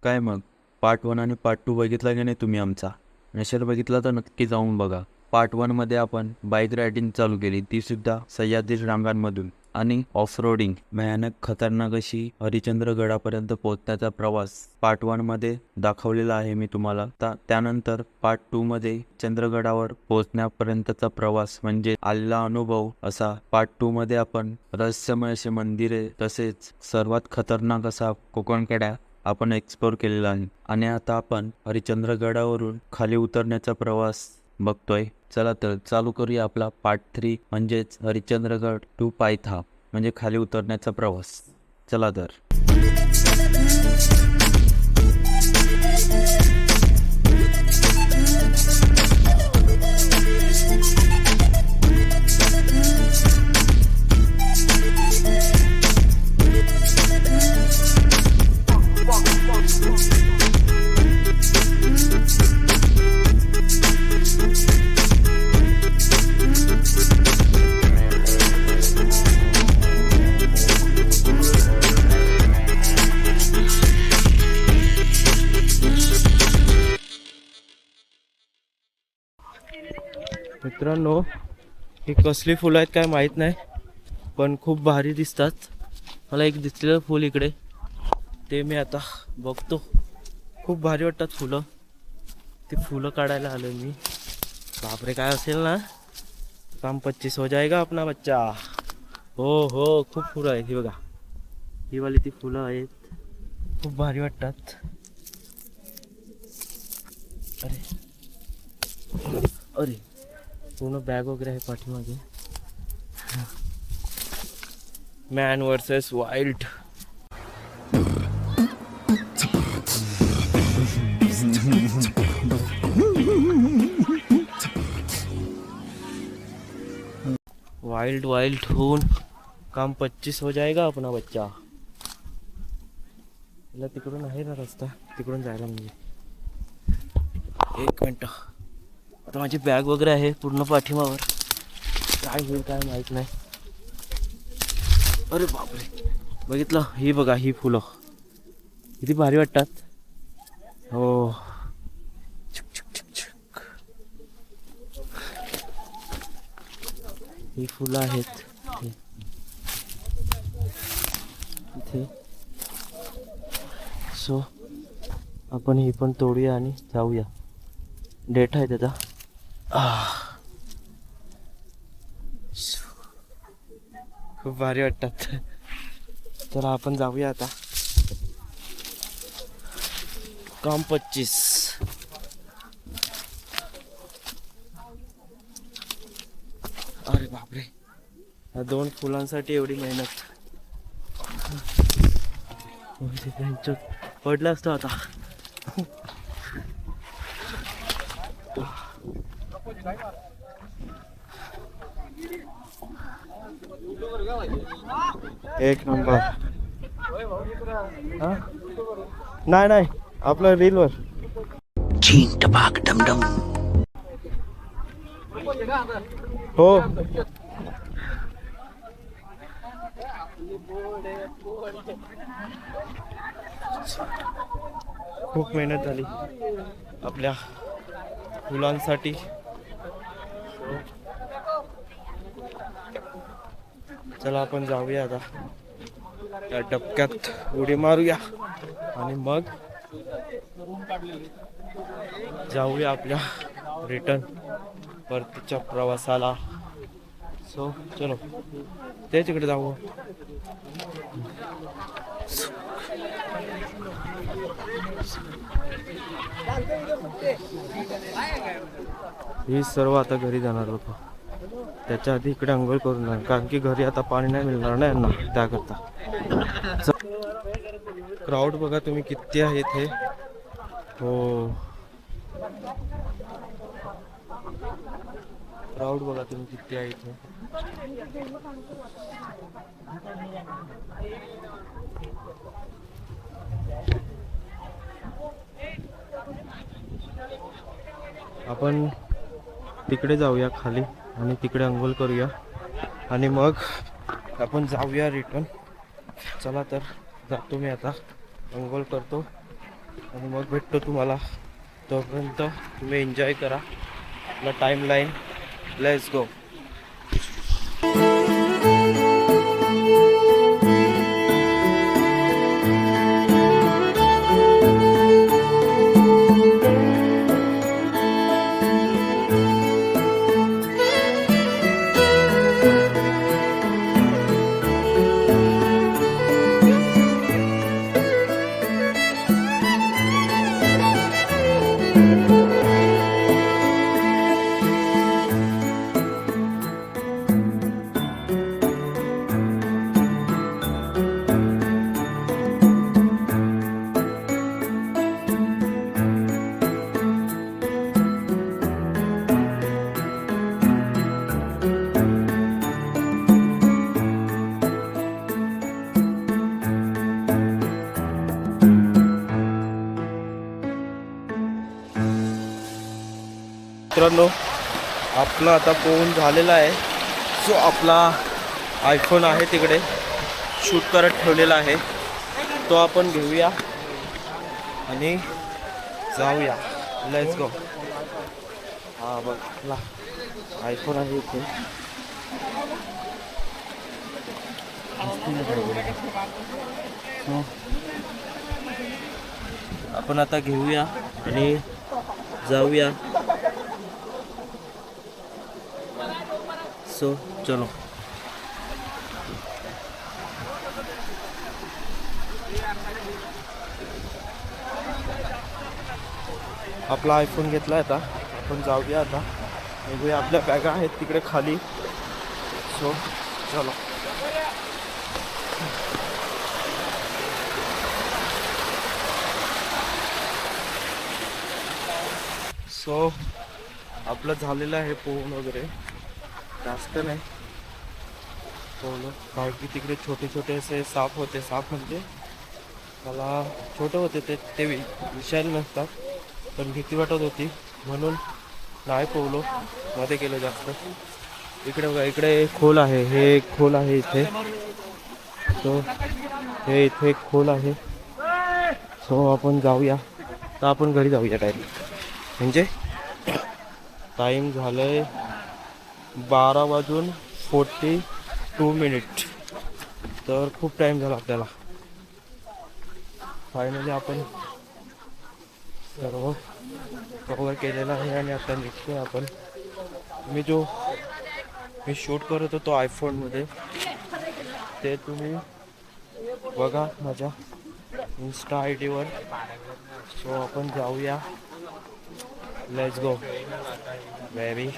काय मग पार्ट 1 आणि पार्ट 2 बघितला की नाही तुम्ही आमचा? नसेल बघितला तर नक्की जाऊन बघा. पार्ट 1 मध्ये आपण बाईक रायडिंग चालू केली, ती सुद्धा सह्याद्री रांगांमधून, आणि ऑफ रोडिंग भयानक खतरनाक अशी हरिश्चंद्रगडापर्यंत पोहोचण्याचा प्रवास पार्ट 1 मध्ये दाखवलेला आहे मी तुम्हाला. त्यानंतर पार्ट 2 मध्ये चंद्रगडावर पोहोचण्यापर्यंतचा प्रवास म्हणजे आलेला अनुभव असा पार्ट 2 मध्ये आपण रहस्यमय असे मंदिरे तसेच सर्वात खतरनाक असा कोकणकडा आपण एक्सप्लोर केलेला आहे. आणि आता आपण हरिश्चंद्रगडावरून खाली उतरण्याचा प्रवास बघतोय. चला तर चालू करूया आपला पार्ट 3 म्हणजेच हरिश्चंद्रगड टू पायथा म्हणजे खाली उतरण्याचा प्रवास. चला तर. मित्रांनो, ही कसली फुलं आहेत काय माहीत नाही, पण खूप भारी दिसतात. मला एक दिसलेलं फूल इकडे, ते मी आता बघतो. खूप भारी वाटतात फुलं. ती फुलं काढायला आलो मी. बापरे, काय असेल ना, काम 25 हो जाएगा अपना बच्चा. हो हो, खूप फुलं आहेत. ही बघा, ही वाली ती फुलं आहेत, खूप भारी वाटतात. अरे अरे, पूर्ण बॅग वगैरे आहे पाठीमागे. Man versus wild. वाइल्ड होऊन काम 25 हो जाएगा अपना बच्चा. मला तिकडून आहे ना रस्ता, तिकडून जायला म्हणजे. एक मिनटं, आता माझी बॅग वगैरे आहे पूर्ण पाठीमावर. काय होईल काय माहित नाही. अरे बापरे, बघितलं? ही बघा, ही फुलं किती भारी वाटतात. हो, ही फुलं आहेत इथे. सो आपण ही पण तोडूया आणि जाऊया. डेट आहे त्याचा. खूप भारी वाटतात. तर आपण जाऊया आता. काम 25. अरे बापरे, या 2 फुलांसाठी एवढी मेहनत. पडलं असतं आता. एक नंबर. नाही नाही, आपलं रीलवर. चीन टपाक डमडम. हो, खूप मेहनत झाली आपल्या फुलांसाठी. चला आपण जाऊया आता. त्या डबक्यात उडी मारूया आणि मग जाऊया आपल्या रिटर्न परतीच्या प्रवासाला. सो चलो, ते तिकडे जाऊ. ही सर्व आता घरी जाणार लोक. त्याच्या आधी इकडे अंघोळ करून जाणार, कारण की घरी आता पाणी नाही मिळणार ना यांना, त्याकरता. क्राऊड बघा तुम्ही किती आहे इथे. हो, क्राऊड बघा तुम्ही किती आहे इथे. आपण तिकडे जाऊया खाली आणि तिकडे अंघोळ करूया आणि मग आपण जाऊया रिटर्न. चला तर जातो मी आता, अंघोळ करतो आणि मग भेटतो तुम्हाला. तोपर्यंत तुम्ही एन्जॉय करा आपला टाईमलाईन. Let's go. मित्रांनो, आपला आता पोहून झालेला आहे. जो आपला आयफोन आहे तिकडे शूट करत ठेवलेला आहे, तो आपण घेऊया आणि जाऊया. Let's go. हा बघ, आपला आयफोन आहे इथे. आपण आता घेऊया आणि जाऊया. सो चलो. आपला आयफोन घेतला आता. आपण जाऊया आता. बघूया, आपल्या बॅगा आहेत तिकडे खाली. सो चलो. सो आपलं झालेलं आहे पोहून वगैरे. जास्त नाही पोहलो, कारण की तिकडे छोटे छोटे असे साप होते. साप म्हणजे मला छोटे होते ते विषारी नसतात, पण भीती वाटत होती म्हणून नाही पोहलो. मध्ये गेलो जास्त. इकडे बघा, इकडे खोल आहे. हे खोल आहे इथे. सो हे इथे एक खोल आहे. सो आपण जाऊया. तर आपण घरी जाऊया डायरेक्ट. म्हणजे टाईम झालंय 12:42. तर खूप टाईम झाला आपल्याला. फायनली आपण सर्व कव्हर केलेलं आहे आणि आता निघतोय आपण. मी शूट करत होतो आयफोनमध्ये, ते तुम्ही बघा माझ्या इंस्टा ID वर. सो आपण जाऊया. Let's go baby.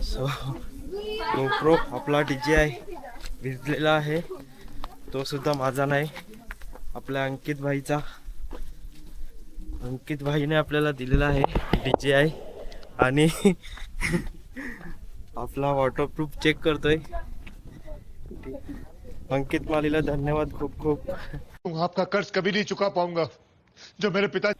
So GoPro आपला DJI भिजलेला आहे. तो सुद्धा माझा नाही, आपल्या अंकित भाईचा. अंकित भाईने आपल्याला दिलेला आहे DJI. आणि आपला वॉटरप्रूफ चेक करतोय. अंकित मालीला धन्यवाद खूप खूप. आपका कर्ज कभी नहीं चुका पाऊंगा जो मेरे पिता.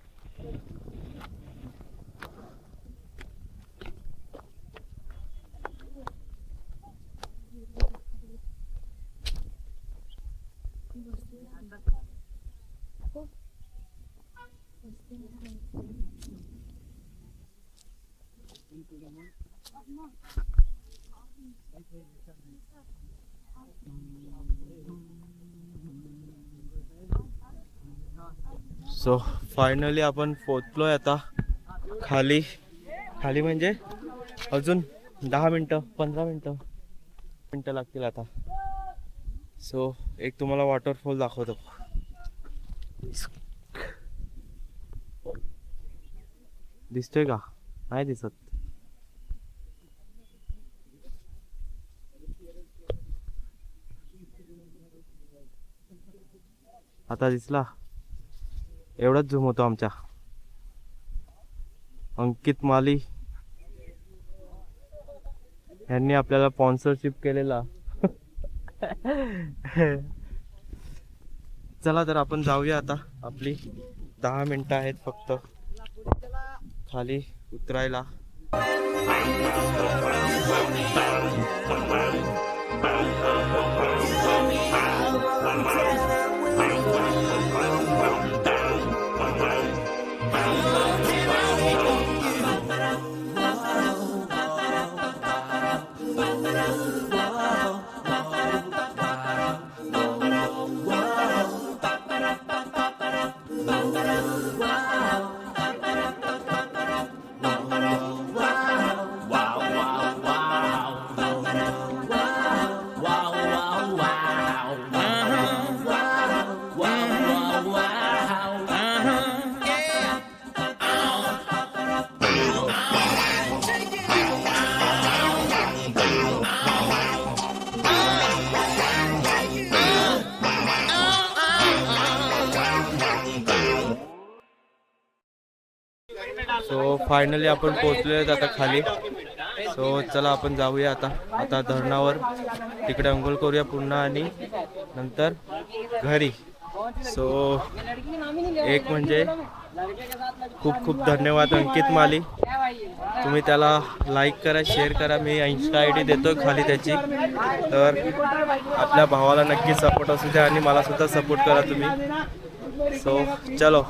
सो फायनली आपण पोचलोय आता खाली. खाली म्हणजे अजून 10 मिनटं 15 मिनटं लागतील आता. सो एक तुम्हाला वॉटरफॉल दाखवतो. दिसतोय का? नाही दिसत. आता दिसला. एवढाच झूम होतो आमच्या. अंकित माली यांनी आपल्याला स्पॉन्सरशिप केलेला. चला तर आपण जाऊया आता. आपली 10 मिनिटं आहेत फक्त खाली उतरायला. सो फायनली आपण पोहोचलो आहेत आता खाली. सो चला आपण जाऊया आता धरणावर. तिकडे अंघोळ करूया पुन्हा आणि नंतर घरी. सो एक म्हणजे खूप खूप धन्यवाद अंकित माली. तुम्ही त्याला लाईक करा, शेअर करा. मी इंस्टा ID देतो खाली त्याची. तर आपल्या भावाला नक्की सपोर्ट असू द्या आणि मला सुद्धा सपोर्ट करा तुम्ही. सो चलो.